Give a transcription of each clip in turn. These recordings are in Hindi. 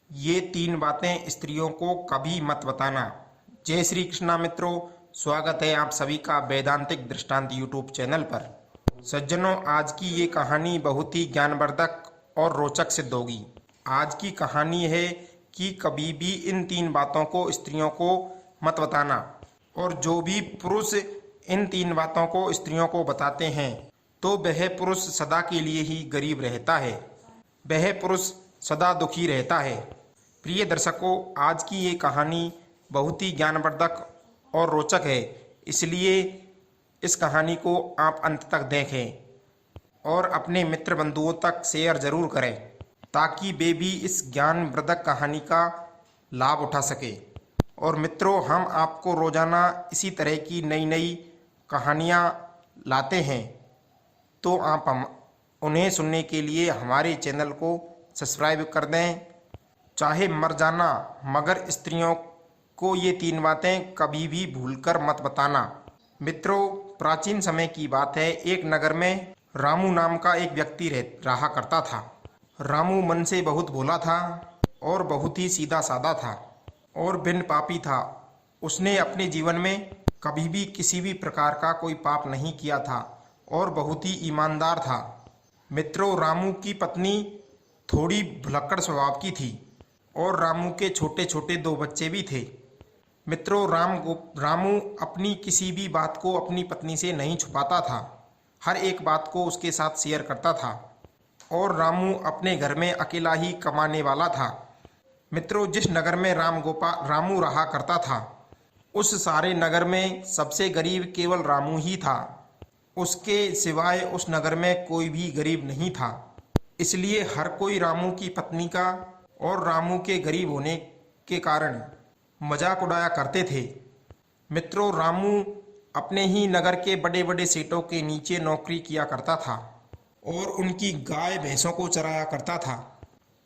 ये 3 बातें स्त्रियों को कभी मत बताना। जय श्री कृष्णा मित्रों, स्वागत है आप सभी का वेदांतिक दृष्टांत यूट्यूब चैनल पर। सज्जनों, आज की ये कहानी बहुत ही ज्ञानवर्धक और रोचक सिद्ध होगी। आज की कहानी है कि कभी भी इन 3 बातों को स्त्रियों को मत बताना, और जो भी पुरुष इन 3 बातों को स्त्रियों को बताते हैं तो वह पुरुष सदा के लिए ही गरीब रहता है, वह पुरुष सदा दुखी रहता है। प्रिय दर्शकों, आज की ये कहानी बहुत ही ज्ञानवर्धक और रोचक है, इसलिए इस कहानी को आप अंत तक देखें और अपने मित्र बंधुओं तक शेयर जरूर करें, ताकि वे भी इस ज्ञानवर्धक कहानी का लाभ उठा सके। और मित्रों, हम आपको रोजाना इसी तरह की नई नई कहानियाँ लाते हैं, तो आप हम उन्हें सुनने के लिए हमारे चैनल को सब्सक्राइब कर दें। चाहे मर जाना, मगर स्त्रियों को ये 3 बातें कभी भी भूलकर मत बताना। मित्रों, प्राचीन समय की बात है। एक नगर में रामू नाम का एक व्यक्ति रहा करता था। रामू मन से बहुत भोला था और बहुत ही सीधा साधा था और बिन पापी था। उसने अपने जीवन में कभी भी किसी भी प्रकार का कोई पाप नहीं किया था और बहुत ही ईमानदार था। मित्रों, रामू की पत्नी थोड़ी भुलक्कड़ स्वभाव की थी और रामू के छोटे छोटे 2 बच्चे भी थे। मित्रों, रामू अपनी किसी भी बात को अपनी पत्नी से नहीं छुपाता था, हर एक बात को उसके साथ शेयर करता था। और रामू अपने घर में अकेला ही कमाने वाला था। मित्रों, जिस नगर में रामू रहा करता था, उस सारे नगर में सबसे गरीब केवल रामू ही था। उसके सिवाय उस नगर में कोई भी गरीब नहीं था। इसलिए हर कोई रामू की पत्नी का और रामू के गरीब होने के कारण मजाक उड़ाया करते थे। मित्रों, रामू अपने ही नगर के बड़े बड़े सेठों के नीचे नौकरी किया करता था और उनकी गाय भैंसों को चराया करता था,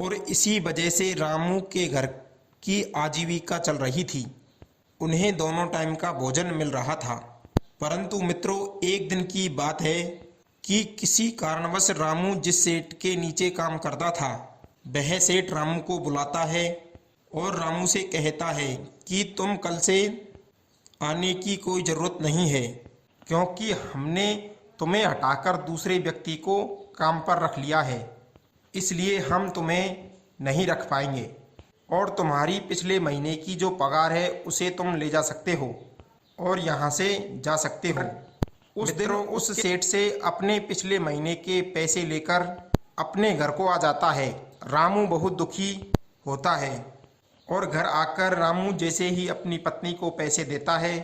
और इसी वजह से रामू के घर की आजीविका चल रही थी। उन्हें दोनों टाइम का भोजन मिल रहा था। परंतु मित्रों, एक दिन की बात है कि किसी कारणवश रामू जिस सेठ के नीचे काम करता था, वह सेठ रामू को बुलाता है और रामू से कहता है कि तुम कल से आने की कोई ज़रूरत नहीं है, क्योंकि हमने तुम्हें हटाकर दूसरे व्यक्ति को काम पर रख लिया है। इसलिए हम तुम्हें नहीं रख पाएंगे और तुम्हारी पिछले महीने की जो पगार है उसे तुम ले जा सकते हो और यहाँ से जा सकते हो। उस दिन उस सेठ से अपने पिछले महीने के पैसे लेकर अपने घर को आ जाता है। रामू बहुत दुखी होता है और घर आकर रामू जैसे ही अपनी पत्नी को पैसे देता है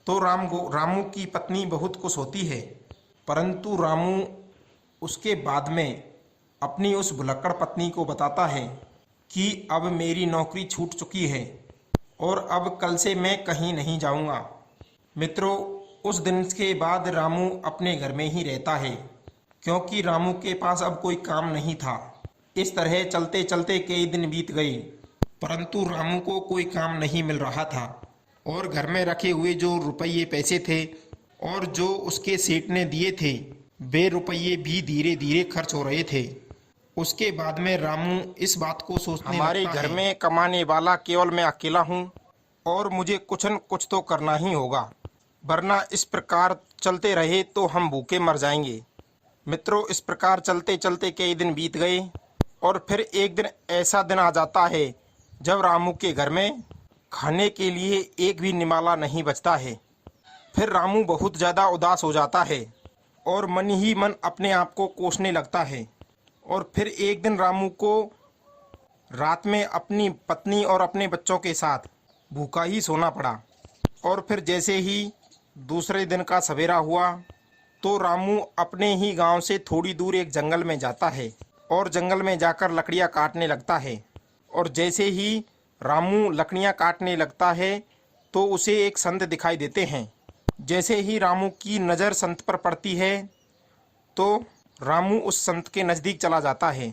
तो रामू की पत्नी बहुत खुश होती है। परंतु रामू उसके बाद में अपनी उस भुलक्कड़ पत्नी को बताता है कि अब मेरी नौकरी छूट चुकी है और अब कल से मैं कहीं नहीं जाऊंगा। मित्रों, उस दिन के बाद रामू अपने घर में ही रहता है, क्योंकि रामू के पास अब कोई काम नहीं था। इस तरह चलते चलते कई दिन बीत गए, परंतु रामू को कोई काम नहीं मिल रहा था और घर में रखे हुए जो रुपये पैसे थे और जो उसके सेठ ने दिए थे, वे रुपये भी धीरे धीरे खर्च हो रहे थे। उसके बाद में रामू इस बात को सोचने हमारे घर में कमाने वाला केवल मैं अकेला हूँ और मुझे कुछ न कुछ तो करना ही होगा, वरना इस प्रकार चलते रहे तो हम भूखे मर जाएंगे। मित्रों, इस प्रकार चलते चलते कई दिन बीत गए और फिर एक दिन ऐसा दिन आ जाता है जब रामू के घर में खाने के लिए एक भी निवाला नहीं बचता है। फिर रामू बहुत ज़्यादा उदास हो जाता है और मन ही मन अपने आप को कोसने लगता है। और फिर एक दिन रामू को रात में अपनी पत्नी और अपने बच्चों के साथ भूखा ही सोना पड़ा। और फिर जैसे ही दूसरे दिन का सवेरा हुआ तो रामू अपने ही गांव से थोड़ी दूर एक जंगल में जाता है और जंगल में जाकर लकड़ियां काटने लगता है। और जैसे ही रामू लकड़ियां काटने लगता है तो उसे एक संत दिखाई देते हैं। जैसे ही रामू की नज़र संत पर पड़ती है तो रामू उस संत के नज़दीक चला जाता है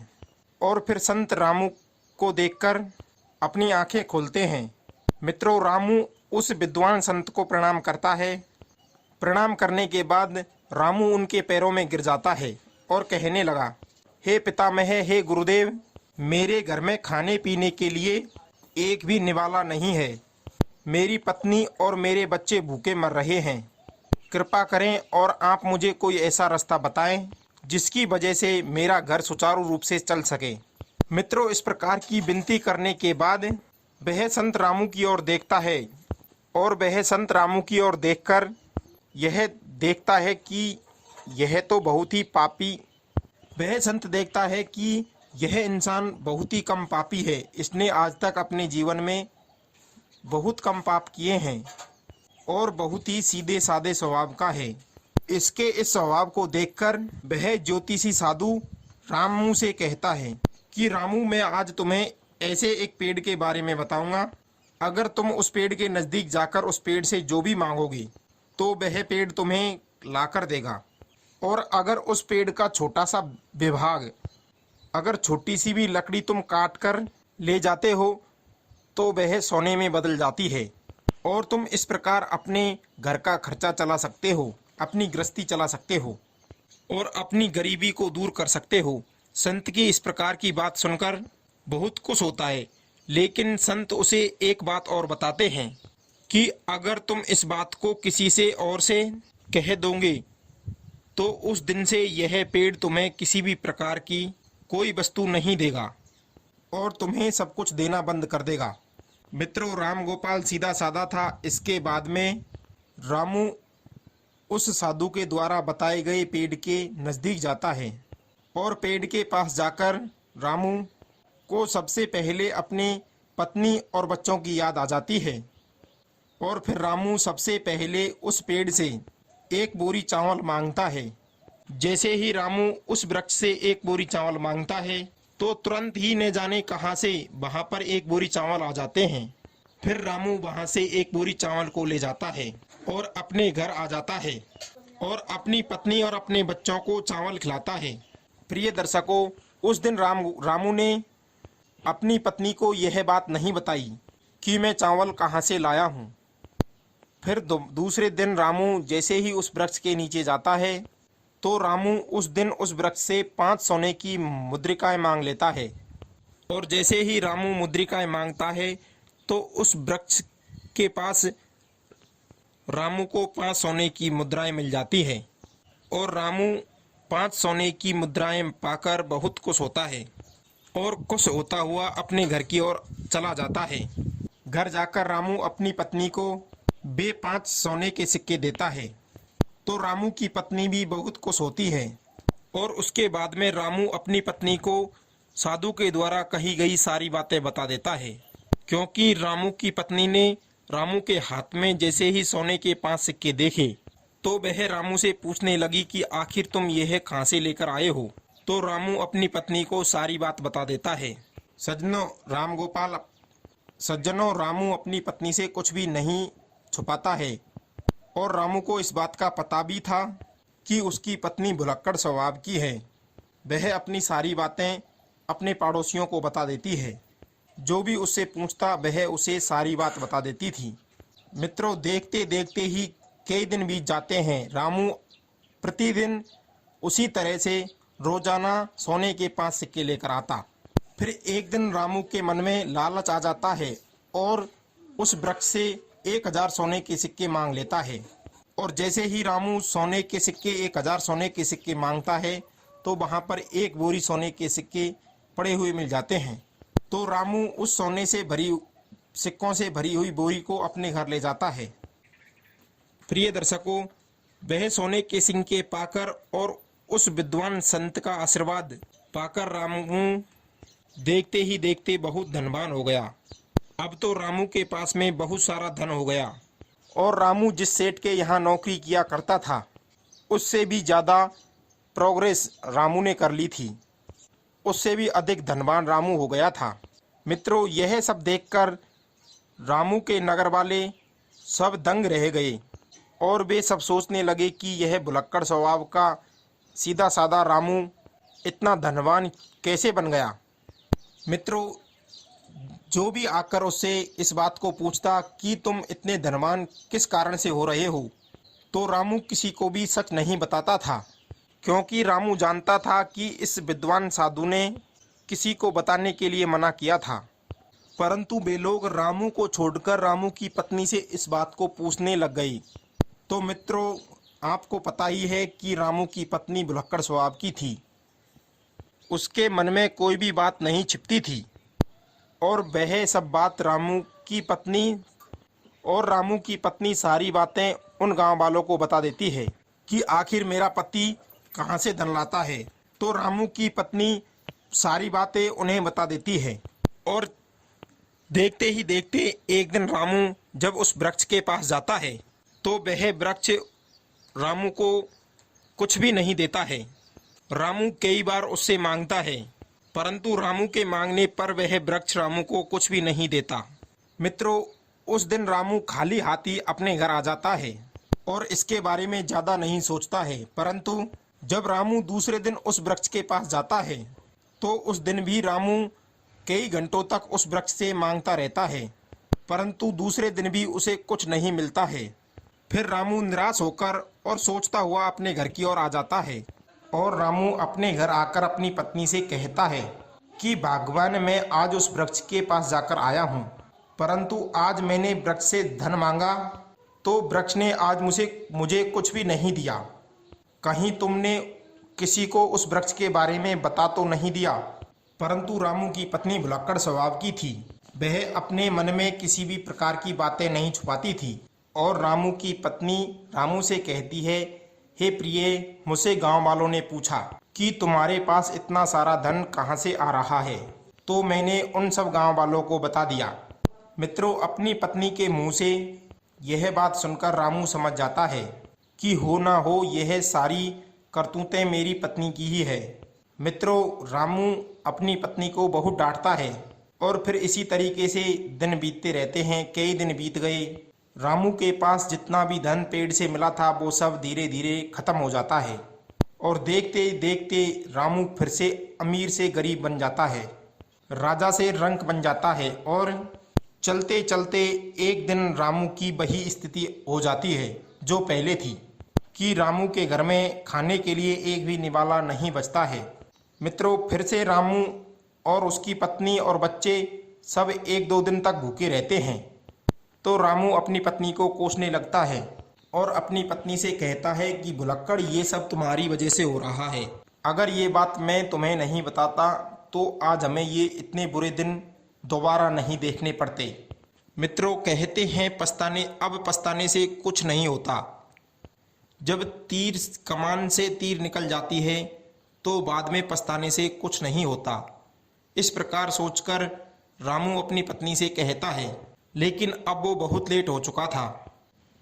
और फिर संत रामू को देखकर अपनी आंखें खोलते हैं। मित्रों, रामू उस विद्वान संत को प्रणाम करता है। प्रणाम करने के बाद रामू उनके पैरों में गिर जाता है और कहने लगा, हे पितामह, हे गुरुदेव, मेरे घर में खाने पीने के लिए एक भी निवाला नहीं है। मेरी पत्नी और मेरे बच्चे भूखे मर रहे हैं। कृपा करें और आप मुझे कोई ऐसा रास्ता बताएं जिसकी वजह से मेरा घर सुचारू रूप से चल सके। मित्रों, इस प्रकार की विनती करने के बाद वह संत रामू की ओर देखता है और वह संत रामू की ओर देखकर यह देखता है कि यह तो बहुत ही पापी वह संत देखता है कि यह इंसान बहुत ही कम पापी है। इसने आज तक अपने जीवन में बहुत कम पाप किए हैं और बहुत ही सीधे साधे स्वभाव का है। इसके इस स्वभाव को देखकर वह ज्योतिषी साधु रामू से कहता है कि रामू, मैं आज तुम्हें ऐसे एक पेड़ के बारे में बताऊंगा। अगर तुम उस पेड़ के नज़दीक जाकर उस पेड़ से जो भी मांगोगे तो वह पेड़ तुम्हें लाकर देगा। और अगर उस पेड़ का छोटा सा विभाग, अगर छोटी सी भी लकड़ी तुम काट कर ले जाते हो तो वह सोने में बदल जाती है और तुम इस प्रकार अपने घर का खर्चा चला सकते हो, अपनी गृहस्थी चला सकते हो और अपनी गरीबी को दूर कर सकते हो। संत की इस प्रकार की बात सुनकर बहुत खुश होता है, लेकिन संत उसे एक बात और बताते हैं कि अगर तुम इस बात को किसी से और से कह दोगे तो उस दिन से यह पेड़ तुम्हें किसी भी प्रकार की कोई वस्तु नहीं देगा और तुम्हें सब कुछ देना बंद कर देगा। मित्रों, राम गोपाल सीधा साधा था। इसके बाद में रामू उस साधु के द्वारा बताए गए पेड़ के नज़दीक जाता है और पेड़ के पास जाकर रामू को सबसे पहले अपनी पत्नी और बच्चों की याद आ जाती है और फिर रामू सबसे पहले उस पेड़ से एक बोरी चावल मांगता है। जैसे ही रामू उस वृक्ष से एक बोरी चावल मांगता है तो तुरंत ही न जाने कहां से वहां पर एक बोरी चावल आ जाते हैं। फिर रामू वहां से एक बोरी चावल को ले जाता है और अपने घर आ जाता है और अपनी पत्नी और अपने बच्चों को चावल खिलाता है। प्रिय दर्शकों, उस दिन रामू ने अपनी पत्नी को यह बात नहीं बताई कि मैं चावल कहां से लाया हूं। फिर दूसरे दिन रामू जैसे ही उस वृक्ष के नीचे जाता है तो रामू उस दिन उस वृक्ष से 5 सोने की मुद्रिकाएं मांग लेता है और जैसे ही रामू मुद्रिकाएं मांगता है तो उस वृक्ष के पास रामू को 5 सोने की मुद्राएं मिल जाती है और रामू 5 सोने की मुद्राएं पाकर बहुत खुश होता है और खुश होता हुआ अपने घर की ओर चला जाता है। घर जाकर रामू अपनी पत्नी को वे 5 सोने के सिक्के देता है तो रामू की पत्नी भी बहुत खुश होती है और उसके बाद में रामू अपनी पत्नी को साधु के द्वारा कही गई सारी बातें बता देता है, क्योंकि रामू की पत्नी ने रामू के हाथ में जैसे ही सोने के 5 सिक्के देखे तो वह रामू से पूछने लगी कि आखिर तुम यह कहां से लेकर आए हो। तो रामू अपनी पत्नी को सारी बात बता देता है। सज्जनों, रामू अपनी पत्नी से कुछ भी नहीं छुपाता है और रामू को इस बात का पता भी था कि उसकी पत्नी भुलक्कड़ स्वभाव की है। वह अपनी सारी बातें अपने पड़ोसियों को बता देती है। जो भी उससे पूछता वह उसे सारी बात बता देती थी। मित्रों, देखते देखते ही कई दिन बीत जाते हैं। रामू प्रतिदिन उसी तरह से रोजाना सोने के 5 सिक्के लेकर आता। फिर एक दिन रामू के मन में लालच आ जाता है और उस वृक्ष से 1000 सोने के सिक्के मांग लेता है और जैसे ही रामू सोने के सिक्के 1000 सोने के सिक्के मांगता है तो वहां पर एक बोरी सोने के सिक्के पड़े हुए मिल जाते हैं। तो रामू उस सिक्कों से भरी हुई बोरी को अपने घर ले जाता है। प्रिय दर्शकों, वह सोने के सिक्के पाकर और उस विद्वान संत का आशीर्वाद पाकर रामू देखते ही देखते बहुत धनवान हो गया। अब तो रामू के पास में बहुत सारा धन हो गया और रामू जिस सेठ के यहाँ नौकरी किया करता था उससे भी ज़्यादा प्रोग्रेस रामू ने कर ली थी। उससे भी अधिक धनवान रामू हो गया था। मित्रों, यह सब देखकर रामू के नगर वाले सब दंग रह गए और वे सब सोचने लगे कि यह भुलक्कड़ स्वभाव का सीधा साधा रामू इतना धनवान कैसे बन गया। मित्रों, जो भी आकर उससे इस बात को पूछता कि तुम इतने धनवान किस कारण से हो रहे हो, तो रामू किसी को भी सच नहीं बताता था, क्योंकि रामू जानता था कि इस विद्वान साधु ने किसी को बताने के लिए मना किया था, परंतु वे लोग रामू को छोड़कर रामू की पत्नी से इस बात को पूछने लग गई। तो मित्रों, आपको पता ही है कि रामू की पत्नी भुलक्कड़ स्वभाव की थी। उसके मन में कोई भी बात नहीं छिपती थी और वह सब बात रामू की पत्नी सारी बातें उन गांव वालों को बता देती है कि आखिर मेरा पति कहां से धन लाता है। तो रामू की पत्नी सारी बातें उन्हें बता देती है और देखते ही देखते एक दिन रामू जब उस वृक्ष के पास जाता है तो वह वृक्ष रामू को कुछ भी नहीं देता है। रामू कई बार उससे मांगता है, परंतु रामू के मांगने पर वह वृक्ष रामू को कुछ भी नहीं देता। मित्रों, उस दिन रामू खाली हाथी अपने घर आ जाता है और इसके बारे में ज़्यादा नहीं सोचता है, परंतु जब रामू दूसरे दिन उस वृक्ष के पास जाता है तो उस दिन भी रामू कई घंटों तक उस वृक्ष से मांगता रहता है, परंतु दूसरे दिन भी उसे कुछ नहीं मिलता है। फिर रामू निराश होकर और सोचता हुआ अपने घर की ओर आ जाता है और रामू अपने घर आकर अपनी पत्नी से कहता है कि भगवान, मैं आज उस वृक्ष के पास जाकर आया हूँ, परंतु आज मैंने वृक्ष से धन मांगा तो वृक्ष ने आज मुझे कुछ भी नहीं दिया। कहीं तुमने किसी को उस वृक्ष के बारे में बता तो नहीं दिया। परंतु रामू की पत्नी भुलक्कड़ स्वभाव की थी। वह अपने मन में किसी भी प्रकार की बातें नहीं छुपाती थी और रामू की पत्नी रामू से कहती है, हे प्रिय, मुझसे गांव वालों ने पूछा कि तुम्हारे पास इतना सारा धन कहां से आ रहा है, तो मैंने उन सब गांव वालों को बता दिया। मित्रों, अपनी पत्नी के मुंह से यह बात सुनकर रामू समझ जाता है कि हो ना हो यह सारी करतूतें मेरी पत्नी की ही है। मित्रों, रामू अपनी पत्नी को बहुत डांटता है और फिर इसी तरीके से दिन बीतते रहते हैं। कई दिन बीत गए। रामू के पास जितना भी धन पेड़ से मिला था वो सब धीरे धीरे खत्म हो जाता है और देखते देखते रामू फिर से अमीर से गरीब बन जाता है, राजा से रंक बन जाता है और चलते चलते एक दिन रामू की वही स्थिति हो जाती है जो पहले थी कि रामू के घर में खाने के लिए एक भी निवाला नहीं बचता है। मित्रों, फिर से रामू और उसकी पत्नी और बच्चे सब एक दो दिन तक भूखे रहते हैं। तो रामू अपनी पत्नी को कोसने लगता है और अपनी पत्नी से कहता है कि भुलक्कड़, ये सब तुम्हारी वजह से हो रहा है। अगर ये बात मैं तुम्हें नहीं बताता तो आज हमें ये इतने बुरे दिन दोबारा नहीं देखने पड़ते। मित्रों, कहते हैं पछताने से कुछ नहीं होता। जब कमान से तीर निकल जाती है तो बाद में पछताने से कुछ नहीं होता। इस प्रकार सोचकर रामू अपनी पत्नी से कहता है, लेकिन अब वो बहुत लेट हो चुका था।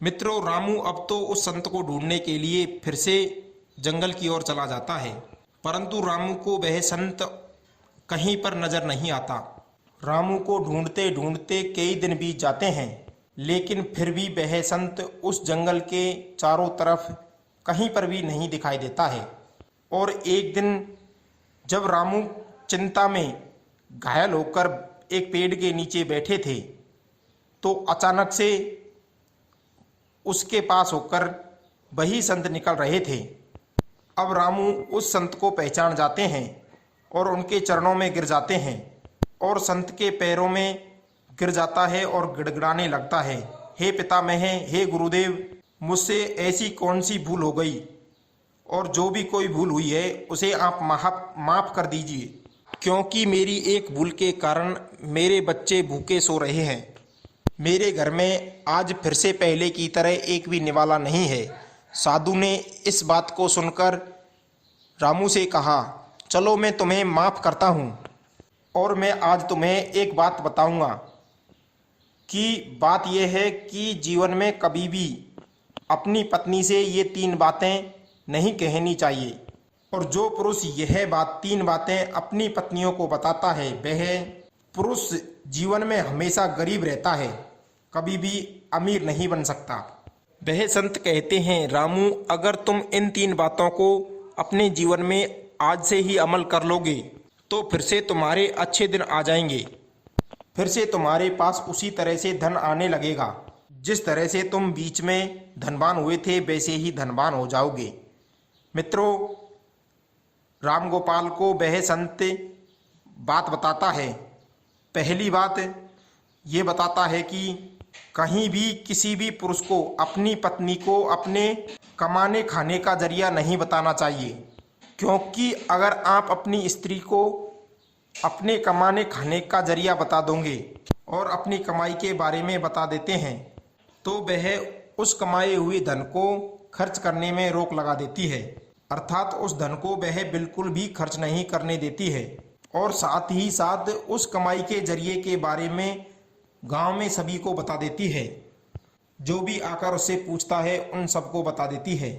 मित्रों, रामू अब तो उस संत को ढूंढने के लिए फिर से जंगल की ओर चला जाता है, परंतु रामू को वह संत कहीं पर नजर नहीं आता। रामू को ढूंढते ढूंढते कई दिन बीत जाते हैं, लेकिन फिर भी वह संत उस जंगल के चारों तरफ कहीं पर भी नहीं दिखाई देता है। और एक दिन जब रामू चिंता में घायल होकर एक पेड़ के नीचे बैठे थे तो अचानक से उसके पास होकर वही संत निकल रहे थे। अब रामू उस संत को पहचान जाते हैं और उनके चरणों में गिर जाते हैं और संत के पैरों में गिर जाता है और गिड़गिड़ाने लगता है, हे पितामह, हे गुरुदेव, मुझसे ऐसी कौन सी भूल हो गई और जो भी कोई भूल हुई है उसे आप माफ़ कर दीजिए, क्योंकि मेरी एक भूल के कारण मेरे बच्चे भूखे सो रहे हैं। मेरे घर में आज फिर से पहले की तरह एक भी निवाला नहीं है। साधु ने इस बात को सुनकर रामू से कहा, चलो मैं तुम्हें माफ़ करता हूँ और मैं आज तुम्हें एक बात बताऊँगा कि बात यह है कि जीवन में कभी भी अपनी पत्नी से ये 3 बातें नहीं कहनी चाहिए। और जो पुरुष यह 3 बातें अपनी पत्नियों को बताता है वह पुरुष जीवन में हमेशा गरीब रहता है, कभी भी अमीर नहीं बन सकता। वह संत कहते हैं, रामू, अगर तुम इन 3 बातों को अपने जीवन में आज से ही अमल कर लोगे तो फिर से तुम्हारे अच्छे दिन आ जाएंगे। फिर से तुम्हारे पास उसी तरह से धन आने लगेगा। जिस तरह से तुम बीच में धनवान हुए थे वैसे ही धनवान हो जाओगे। मित्रों, राम गोपाल को वह संत बात बताता है। पहली बात ये बताता है कि कहीं भी किसी भी पुरुष को अपनी पत्नी को अपने कमाने खाने का जरिया नहीं बताना चाहिए, क्योंकि अगर आप अपनी स्त्री को अपने कमाने खाने का जरिया बता दोगे और अपनी कमाई के बारे में बता देते हैं तो वह उस कमाए हुए धन को खर्च करने में रोक लगा देती है, अर्थात उस धन को वह बिल्कुल भी खर्च नहीं करने देती है और साथ ही साथ उस कमाई के जरिए के बारे में गांव में सभी को बता देती है। जो भी आकर उससे पूछता है उन सबको बता देती है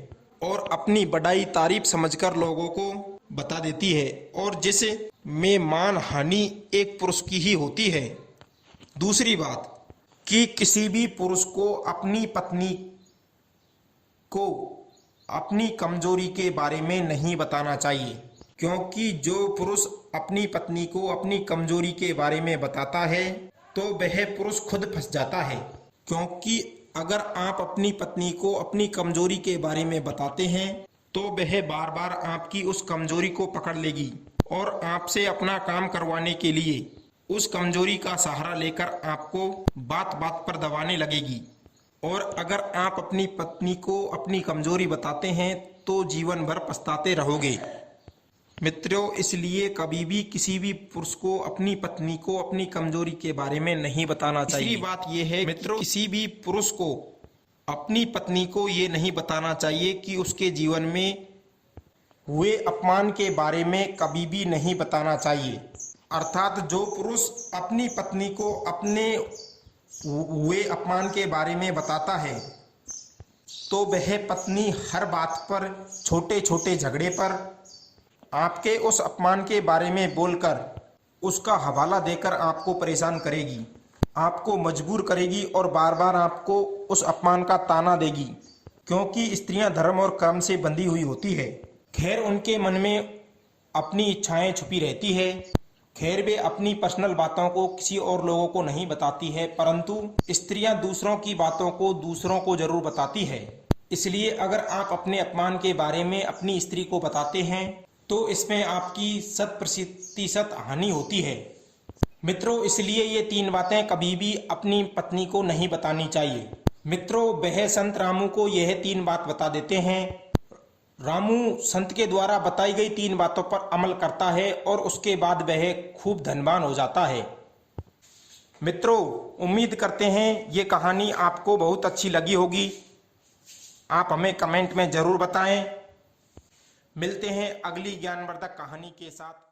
और अपनी बड़ाई तारीफ समझकर लोगों को बता देती है, और जिस में मान हानि एक पुरुष की ही होती है। दूसरी बात कि किसी भी पुरुष को अपनी पत्नी को अपनी कमजोरी के बारे में नहीं बताना चाहिए, क्योंकि जो पुरुष अपनी पत्नी को अपनी कमजोरी के बारे में बताता है तो वह पुरुष खुद फंस जाता है। क्योंकि अगर आप अपनी पत्नी को अपनी कमजोरी के बारे में बताते हैं तो वह बार बार आपकी उस कमजोरी को पकड़ लेगी और आपसे अपना काम करवाने के लिए उस कमजोरी का सहारा लेकर आपको बात बात पर दबाने लगेगी। और अगर आप अपनी पत्नी को अपनी कमजोरी बताते हैं तो जीवन भर पछताते रहोगे। मित्रों, इसलिए कभी भी किसी भी पुरुष को अपनी पत्नी को अपनी कमजोरी के बारे में नहीं बताना चाहिए। तीसरी बात यह है मित्रों, किसी भी पुरुष को अपनी पत्नी को ये नहीं बताना चाहिए कि उसके जीवन में हुए अपमान के बारे में कभी भी नहीं बताना चाहिए। अर्थात जो पुरुष अपनी पत्नी को अपने हुए अपमान के बारे में बताता है तो वह पत्नी हर बात पर, छोटे छोटे झगड़े पर आपके उस अपमान के बारे में बोलकर उसका हवाला देकर आपको परेशान करेगी, आपको मजबूर करेगी और बार बार आपको उस अपमान का ताना देगी, क्योंकि स्त्रियां धर्म और कर्म से बंधी हुई होती है। खैर, उनके मन में अपनी इच्छाएं छुपी रहती है। खैर, वे अपनी पर्सनल बातों को किसी और लोगों को नहीं बताती है, परंतु स्त्रियां दूसरों की बातों को दूसरों को जरूर बताती है। इसलिए अगर आप अपने अपमान के बारे में अपनी स्त्री को बताते हैं तो इसमें आपकी 100% हानि होती है। मित्रों, इसलिए ये 3 बातें कभी भी अपनी पत्नी को नहीं बतानी चाहिए। मित्रों, वह संत रामू को यह 3 बात बता देते हैं। रामू संत के द्वारा बताई गई 3 बातों पर अमल करता है और उसके बाद वह खूब धनवान हो जाता है। मित्रों, उम्मीद करते हैं ये कहानी आपको बहुत अच्छी लगी होगी। आप हमें कमेंट में जरूर बताएं। मिलते हैं अगली ज्ञानवर्धक कहानी के साथ।